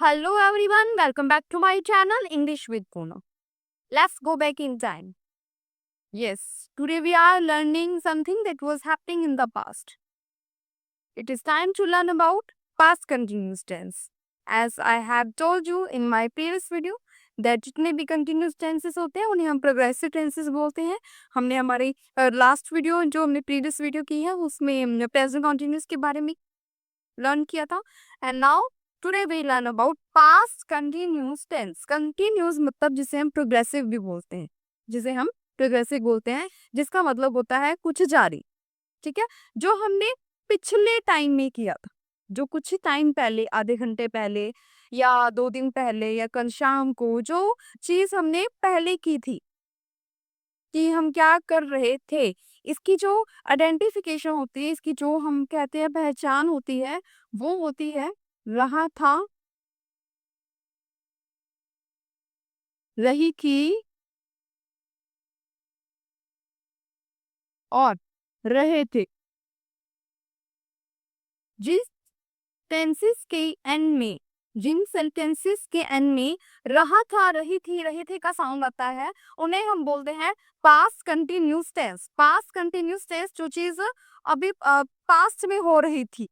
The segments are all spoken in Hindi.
Hello everyone, welcome back to my channel English with Kuno. Let's go back in time. Yes, today we are learning something that was happening in the past. It is time to learn about past continuous tense. As I have told you in my previous video that जितने भी continuous tenses होते हैं उन्हें हम progressive tenses बोलते हैं. हमने हमारी लास्ट वीडियो जो हमने प्रीवियस वीडियो की है उसमें प्रेजेंट continuous के बारे में लर्न किया था. And now today we learn about past continuous tense. Continuous मतलब जिसे हम प्रोग्रेसिव भी बोलते हैं, जिसका मतलब होता है कुछ जारी. ठीक है, जो हमने पिछले टाइम में किया था, जो कुछ टाइम पहले, आधे घंटे पहले या 2 दिन पहले या कल शाम को जो चीज हमने पहले की थी कि हम क्या कर रहे थे, इसकी जो आइडेंटिफिकेशन होती है, इसकी जो हम कहते हैं पहचान होती है, वो होती है रहा था, रही थी और रहे थे. जिस टेंसेस के एंड में, जिन सेंटेंसेस के एंड में रहा था, रहे थे का साउंड आता है, उन्हें हम बोलते हैं past continuous tense. Past continuous tense जो चीज अभी पास्ट में हो रही थी,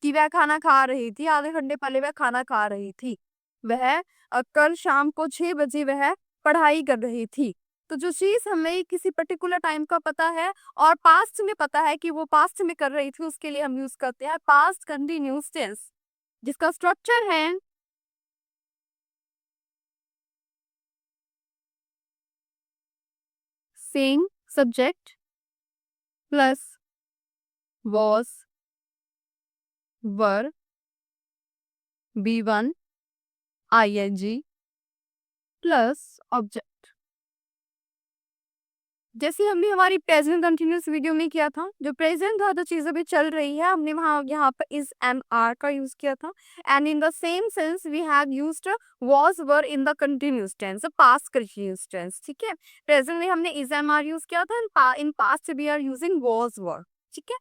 कि वह खाना खा रही थी, आधे घंटे पहले वह खाना खा रही थी, वह कल शाम को 6 बजे वह पढ़ाई कर रही थी. तो जो चीज हमें किसी पर्टिकुलर टाइम का पता है और पास्ट में पता है कि वो पास्ट में कर रही थी, उसके लिए हम यूज करते हैं पास्ट कंटिन्यूस टेंस, जिसका स्ट्रक्चर है same subject plus was were बी1 आईएनजी प्लस ऑब्जेक्ट. जैसे हमने हमारी प्रेजेंट कंटिन्यूस वीडियो में किया था, जो प्रेजेंट था, जो चीज अभी चल रही है, हमने वहां यहाँ पर इज एंड आर का यूज किया था. And in the same sense we have used was were in the continuous tense, past continuous tense. ठीक है, प्रेजेंट में हमने इज एंड आर यूज किया था, in past we are using was were. ठीक है,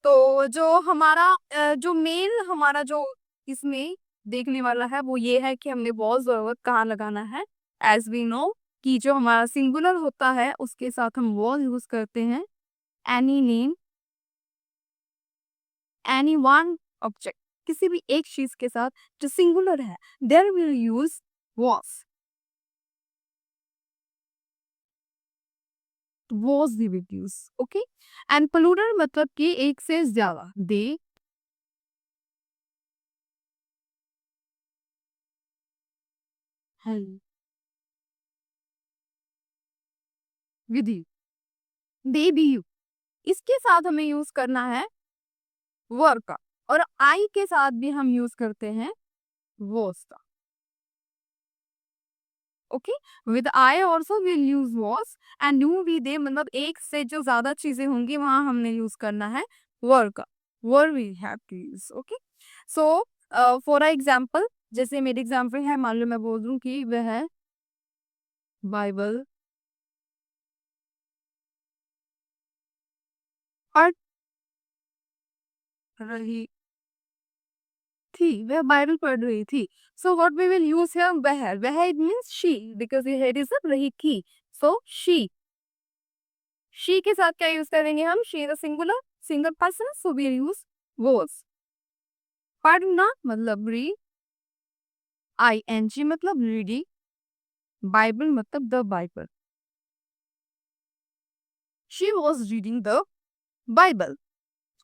तो जो हमारा जो मेन हमारा जो इसमें देखने वाला है वो ये है कि हमने वाज वर कहाँ लगाना है. एज वी नो कि जो हमारा सिंगुलर होता है उसके साथ हम वॉज यूज करते हैं. Any name, any one object, किसी भी एक चीज के साथ जो सिंगुलर है, there will use was. Was we will use. Okay, and plural मतलब कि एक से ज्यादा. They with you, they be you, इसके साथ हमें यूज करना है वर का. और आई के साथ भी हम यूज करते हैं वॉज का. Okay, with I also will use was. And you we they मतलब एक से जो ज्यादा चीजें होंगी वहां हमने यूज करना है वर का. Were we have to use. Okay, so for example, जैसे मेरी एग्जाम्पल है, मान लो मैं बोल दूं कि वह बाइबल पढ़ रही थी, वह बाइबल पढ़ रही थी. So what we will use here, वह it means she, because it is a रही थी. सो शी के साथ क्या यूज करेंगे हम, she is a singular, single person, so we use was. पढ़ना मतलब रीड, आई एन जी मतलब रीडिंग, बाइबल मतलब the Bible. She was reading the Bible.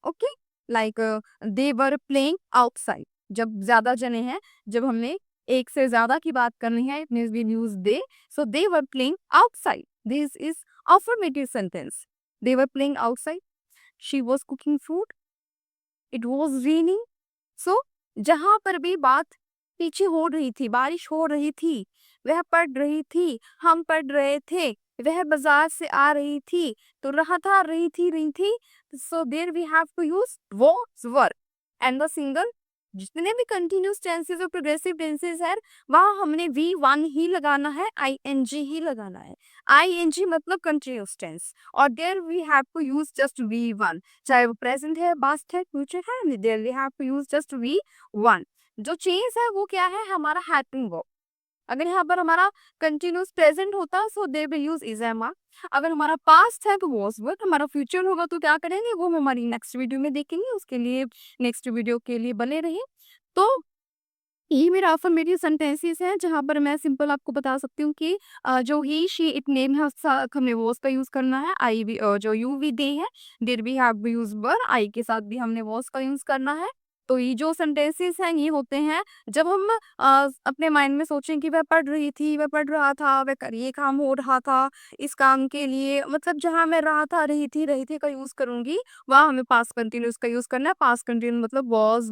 Okay, like they were playing outside. जब ज्यादा जने हैं, जब हमने एक से ज्यादा की बात करनी है, it means we use they. So they were playing outside, this is affirmative sentence. They were playing outside. She was cooking food, it was raining. So जहां पर भी बात पीछे हो रही थी, बारिश हो रही थी, वह पढ़ रही थी, हम पढ़ रहे थे, वह बाजार से आ रही थी, तो रहा था, रही थी. So there we have to use was were. And the single, जितने भी कंटिन्यूस टेंसेस और प्रोग्रेसिव टेंसेस है, वहां हमने V1 ही लगाना है, ING ही लगाना है. ING मतलब कंटिन्यूस टेंस, और there we have to use just V1. चाहे वो प्रेजेंट है, पास्ट है, फ्यूचर है, there we have to use just V1. जो चेंज है वो क्या है, हमारा हैपनिंग वर्ब। अगर यहाँ पर हमारा कंटिन्यूस प्रेजेंट होता so they will use is am. अगर हमारा पास्ट है तो वॉज वर्ब, हमारा फ्यूचर होगा तो क्या करेंगे वो हम हमारी नेक्स्ट वीडियो में देखेंगे। उसके लिए नेक्स्ट वीडियो के लिए बने रहिए। तो ये मेरा अफर्मेटिव सेंटेंसेस हैं जहाँ पर मैं सिंपल आपको बता सकती हूँ कि जो ही शी इट नेम है उसका हमें वॉज का यूज करना है। आई भी जो यू भी दे है, डिड भी हैव यूज वर, आई के साथ भी हमने वॉज का यूज करना है। तो ये जो सेंटेंसेस हैं ये होते हैं जब हम अपने माइंड में सोचें कि वह पढ़ रही थी, वह पढ़ रहा था, वह ये काम हो रहा था, इस काम के लिए मतलब जहाँ मैं रहा था, रही थी का यूज करूंगी, वहाँ हमें पास्ट कंटिन्यूस का यूज करना है। पास्ट कंटिन्यूस मतलब was,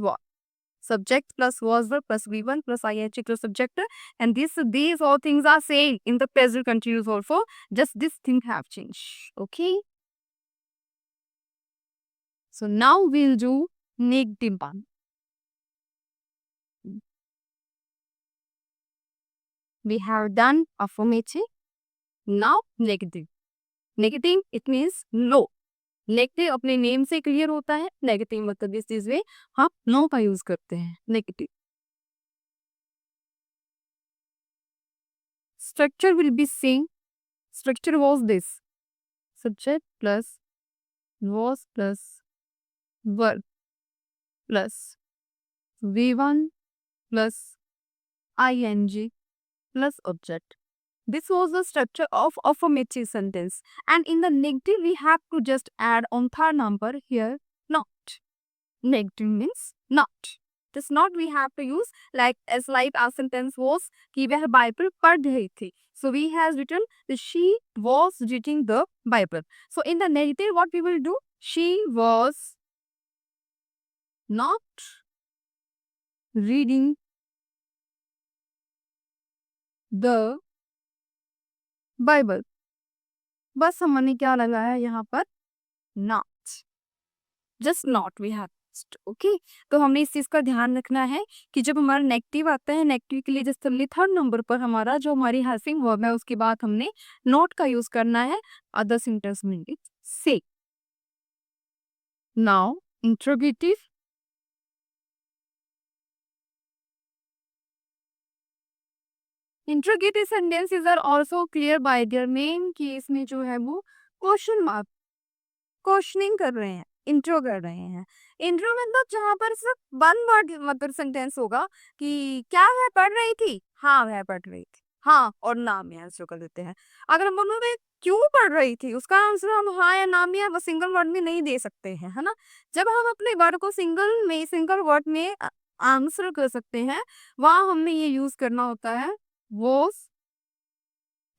subject plus was verb plus V1 plus ing plus subject, and these all things are same in the present continuous also, just this thing have changed. Okay, so now we'll do negative one. We have done affirmative, now negative. Negative it means no. Negative अपने नेम से क्लियर होता है, नेगेटिव मतलब इस चीज में हम नो का यूज करते हैं। Negative structure will be same. Structure was this: subject plus was plus verb plus V1 plus ing plus object. This was the structure of affirmative sentence. And in the negative, we have to just add on third number here, not. Negative means not. This not we have to use like as like our sentence was कि वह Bible पढ़ रही थी. So we has written that she was reading the Bible. So in the negative, what we will do? She was not reading the Bible. बस हमने क्या लगाया है यहाँ पर? Not. Just not we have. Okay तो हमने इस चीज का ध्यान रखना है कि जब हमारा नेगेटिव आता है, नेगेटिव के लिए जैसे थर्ड नंबर पर हमारा जो हमारी हेल्पिंग वर्ब है उसके बाद हमने नॉट का यूज करना है। अदर सेंटेंस में से। Now interrogative. Interrogative sentences are also clear by their main कि इसमें जो है वो क्वेश्चन मार्क क्वेश्चनिंग कर रहे हैं, इंट्रो कर रहे हैं। इंट्रो मतलब जहाँ पर सिर्फ वन वर्ड मतलब सेंटेंस होगा कि क्या वह पढ़ रही थी, हाँ वह पढ़ रही थी, हाँ और नाम में आंसर कर देते हैं। अगर हम बोलो वे क्यों पढ़ रही थी, उसका आंसर हम हाँ या नाम या सिंगल वर्ड में नहीं दे सकते हैं, है ना। जब हम अपने वर्ड को सिंगल वर्ड में आंसर कर सकते हैं, वहां हमने ये यूज करना होता है was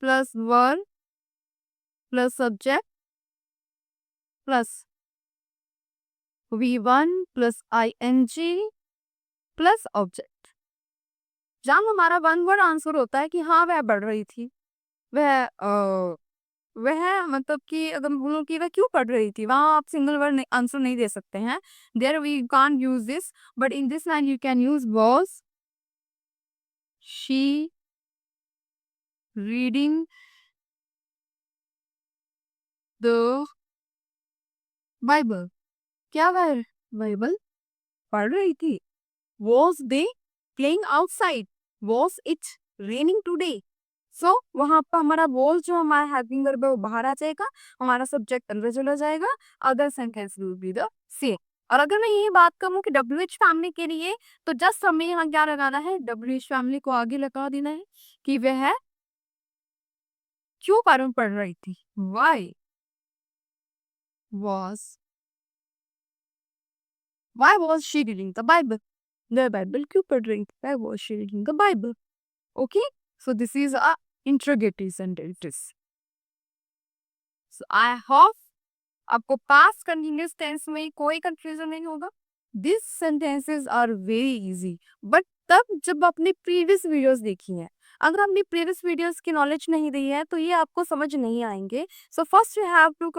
plus verb plus subject plus V1 plus ing plus object. जब हमारा वन वर्ड आंसर होता है कि हाँ वह पढ़ रही थी, वह मतलब कि अगर हम बोलो कि वह क्यों पढ़ रही थी, वहाँ आप सिंगल वर्ड आंसर नहीं दे सकते हैं। There we can't use this, but in this line you can use was she reading the Bible. क्या वह बाइबल पढ़ रही थी? Was they playing outside? Was it raining today? सो वहां पर हमारा was जो हमारा हेल्पिंग वर्ब है वो बाहर आ जाएगा, हमारा सब्जेक्ट अंदर चला जाएगा। Other sentence will be the same. और अगर मैं ये बात कहूँ कि WH फैमिली के लिए, तो जस्ट हमें यहाँ क्या लगाना है, WH फैमिली को आगे लगा देना है कि वह क्यों कारण पढ़ रही थी। Why was she reading the Bible? The Bible क्यों पढ़ रही थी? Why was she reading the Bible? Okay, so this is a interrogative sentences. So I hope आपको past continuous tense में कोई confusion नहीं होगा। These sentences are very easy, but तब जब आपने previous videos देखी हैं, अगर आपने previous videos की knowledge नहीं दी है तो ये आपको समझ नहीं आएंगे। So first you have to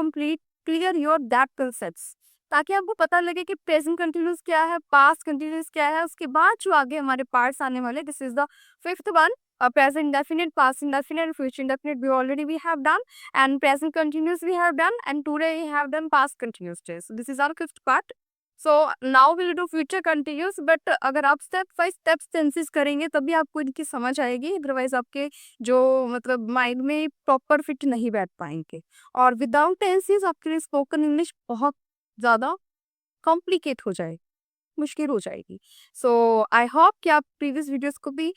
clear your that concepts, ताकि आपको पता लगे कि प्रेजेंट कंटिन्यूस क्या है, पास्ट कंटिन्यूस क्या है। उसके बाद जो आगे हमारे पार्ट्स आने वाले, this is the fifth one, present indefinite, past indefinite, future indefinite we have done, and present continuous we have done, and today we have done past continuous tense. So this is our fifth part. So now will do future continuous, but अगर आप स्टेप बाय स्टेप टेंसेस करेंगे तभी आपको इनकी समझ आएगी, अदरवाइज आपके जो मतलब माइंड में प्रॉपर फिट नहीं बैठ पाएंगे। और विदाउट टेंसेस आपके लिए स्पोकन इंग्लिश बहुत ज़्यादा कॉम्प्लिकेट हो जाएगी, मुश्किल हो जाएगी। सो आई होप कि आप प्रीवियस वीडियोस को भी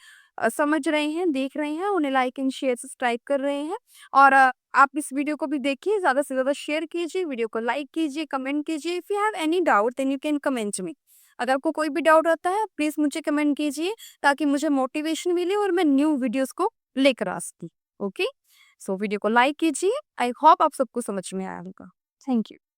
समझ रहे हैं, देख रहे हैं, उन्हें लाइक एंड शेयर सब्सक्राइब कर रहे हैं। और आप इस वीडियो को भी देखिए, ज़्यादा से ज़्यादा शेयर कीजिए, वीडियो को लाइक कीजिए, कमेंट कीजिए। If you have any doubt then you can comment me. अगर आपको कोई भी डाउट आता है प्लीज़ मुझे कमेंट कीजिए, ताकि मुझे मोटिवेशन मिले और मैं न्यू वीडियोस को लेकर आ सकूँ। ओके, सो वीडियो को लाइक कीजिए। आई होप आप सबको समझ में आया होगा। Thank you.